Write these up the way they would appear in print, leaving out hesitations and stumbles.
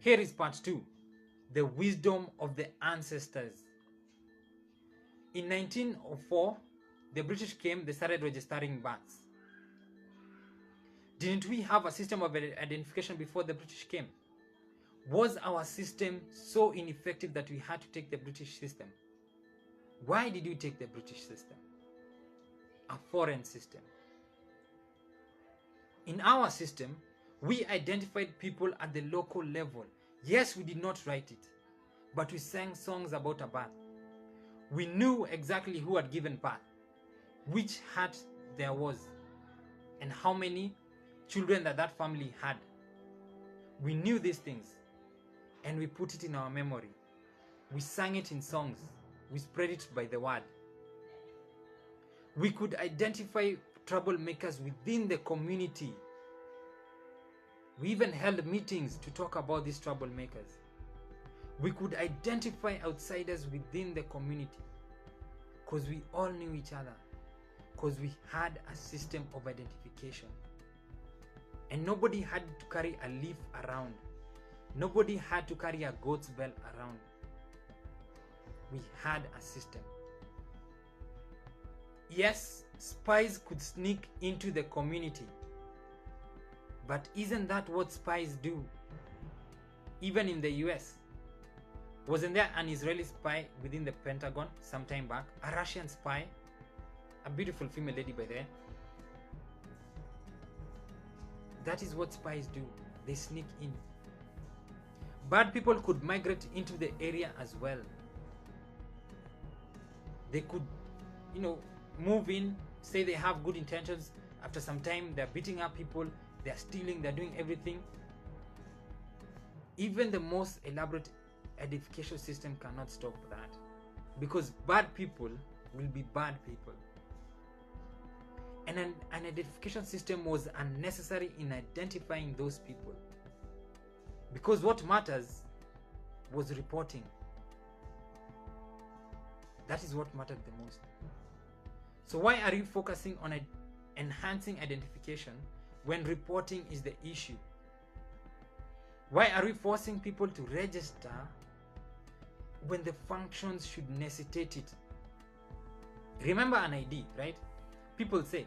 Here is part 2, the wisdom of the ancestors. In 1904, the British came, they started registering births. Didn't we have a system of identification before the British came? Was our system so ineffective that we had to take the British system? Why did we take the British system? A foreign system. In our system, we identified people at the local level. Yes, we did not write it, but we sang songs about a birth. We knew exactly who had given birth, which heart there was, and how many children that family had. We knew these things, and we put it in our memory. We sang it in songs. We spread it by the word. We could identify troublemakers within the community. We even held meetings to talk about these troublemakers. We could identify outsiders within the community because we all knew each other, because we had a system of identification. And nobody had to carry a leaf around. Nobody had to carry a goat's bell around. We had a system. Yes, spies could sneak into the community. But isn't that what spies do? Even in the US. Wasn't there an Israeli spy within the Pentagon some time back? A Russian spy? A beautiful female lady, by the way. That is what spies do. They sneak in. Bad people could migrate into the area as well. They could, move in, say they have good intentions. After some time, they're beating up people, they're stealing, they're doing everything. Even the most elaborate edification system cannot stop that, because bad people will be bad people. And an identification system was unnecessary in identifying those people, because what matters was reporting. That is what mattered the most. So why are you focusing on enhancing identification when reporting is the issue? Why are we forcing people to register when the functions should necessitate it? Remember an ID, right? People say,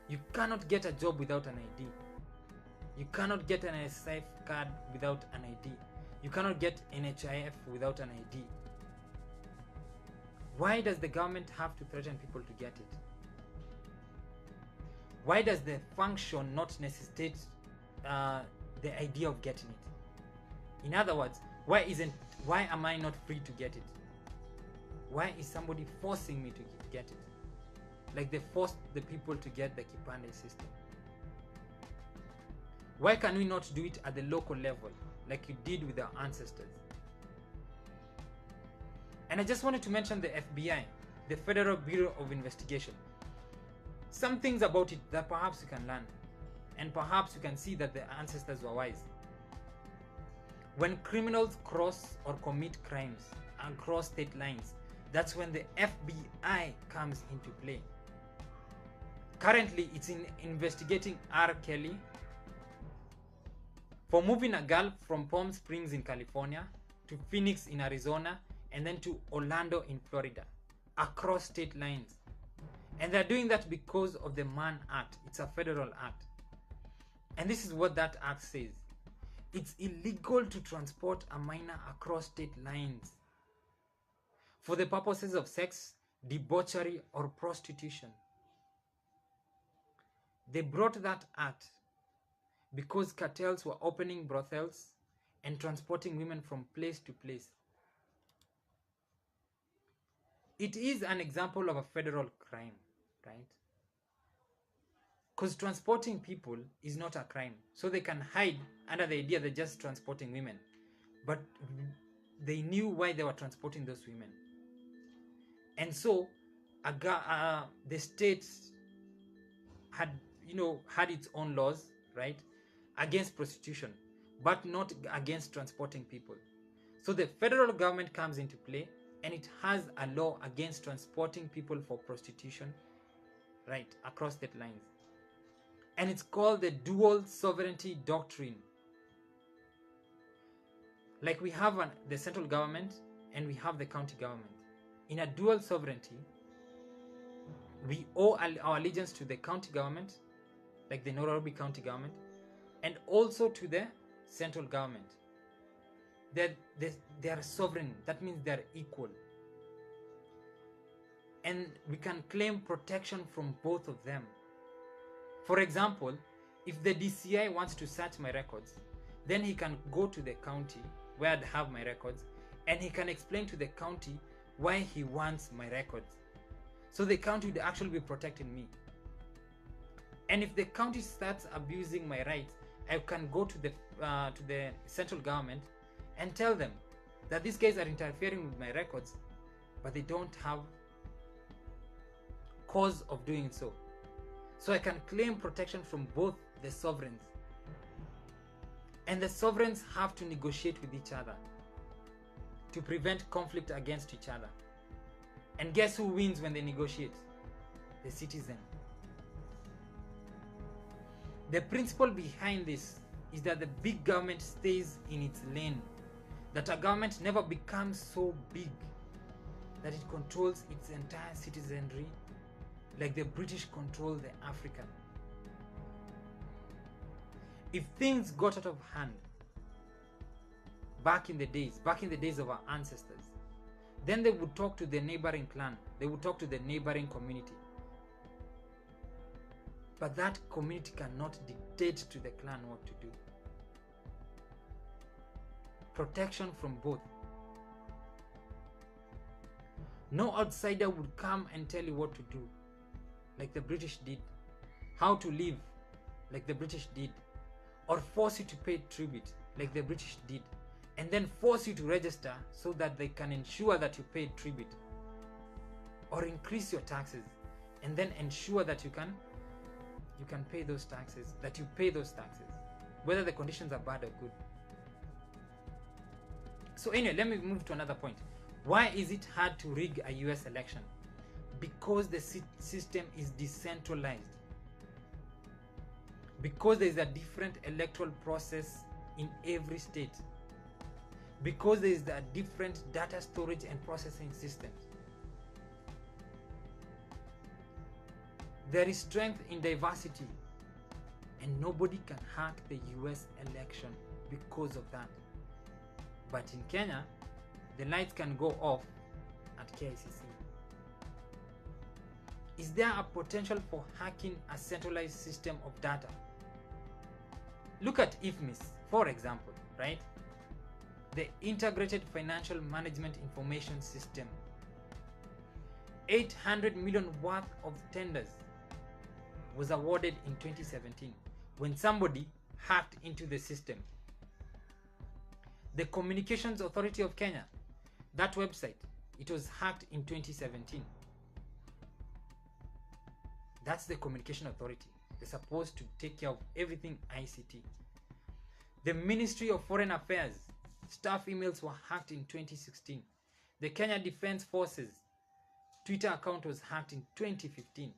you cannot get a job without an ID. You cannot get an SSIF card without an ID. You cannot get NHIF without an ID. Why does the government have to threaten people to get it? Why does the function not necessitate the idea of getting it? In other words, why am I not free to get it? Why is somebody forcing me to get it? Like they forced the people to get the Kipande system. Why can we not do it at the local level like you did with our ancestors? And I just wanted to mention the FBI, the Federal Bureau of Investigation. Some things about it that perhaps you can learn, and perhaps you can see that the ancestors were wise. When criminals cross or commit crimes across state lines, that's when the FBI comes into play. Currently, it's investigating R. Kelly for moving a girl from Palm Springs in California to Phoenix in Arizona and then to Orlando in Florida, across state lines. And they're doing that because of the Mann Act. It's a federal act. And this is what that act says. It's illegal to transport a minor across state lines for the purposes of sex, debauchery, or prostitution. They brought that act because cartels were opening brothels and transporting women from place to place. It is an example of a federal crime, right? Because transporting people is not a crime. So they can hide under the idea they're just transporting women. But they knew why they were transporting those women. And so the state had its own laws, right, against prostitution, but not against transporting people. So the federal government comes into play, and it has a law against transporting people for prostitution, right, across state lines. And it's called the dual sovereignty doctrine. Like we have the central government and we have the county government. In a dual sovereignty, we owe our allegiance to the county government, like the Nairobi county government, and also to the central government. They are sovereign. That means they are equal. And we can claim protection from both of them. For example, if the DCI wants to search my records, then he can go to the county where I have my records, and he can explain to the county why he wants my records. So the county would actually be protecting me. And if the county starts abusing my rights, I can go to the central government and tell them that these guys are interfering with my records, but they don't have cause of doing so. So I can claim protection from both the sovereigns. And the sovereigns have to negotiate with each other to prevent conflict against each other. And guess who wins when they negotiate? The citizen. The principle behind this is that the big government stays in its lane, that a government never becomes so big that it controls its entire citizenry like the British control the African. If things got out of hand back in the days of our ancestors, then they would talk to the neighboring clan, they would talk to the neighboring community. But that community cannot dictate to the clan what to do. Protection from both. No outsider would come and tell you what to do, like the British did, how to live, like the British did, or force you to pay tribute, like the British did, and then force you to register so that they can ensure that you paid tribute, or increase your taxes and then ensure that you can pay those taxes, whether the conditions are bad or good. So anyway, let me move to another point. Why is it hard to rig a US election? Because the system is decentralized. Because there is a different electoral process in every state. Because there is a different data storage and processing systems. There is strength in diversity, and nobody can hack the US election because of that. But in Kenya, the lights can go off at KICC. Is there a potential for hacking a centralized system of data? Look at IFMIS, for example, right? The Integrated Financial Management Information System. 800 million worth of tenders was awarded in 2017 when somebody hacked into the system. The Communications Authority of Kenya, that website, it was hacked in 2017. That's the Communication Authority. They're supposed to take care of everything ICT. The Ministry of Foreign Affairs, staff emails were hacked in 2016. The Kenya Defense Forces Twitter account was hacked in 2015.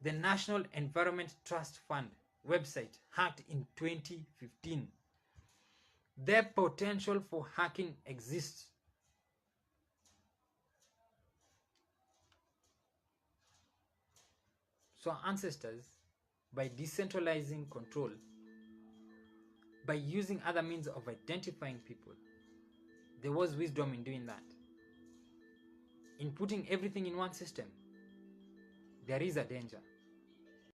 The National Environment Trust Fund website hacked in 2015. The potential for hacking exists. So our ancestors, by decentralizing control, by using other means of identifying people, there was wisdom in doing that. In putting everything in one system, there is a danger.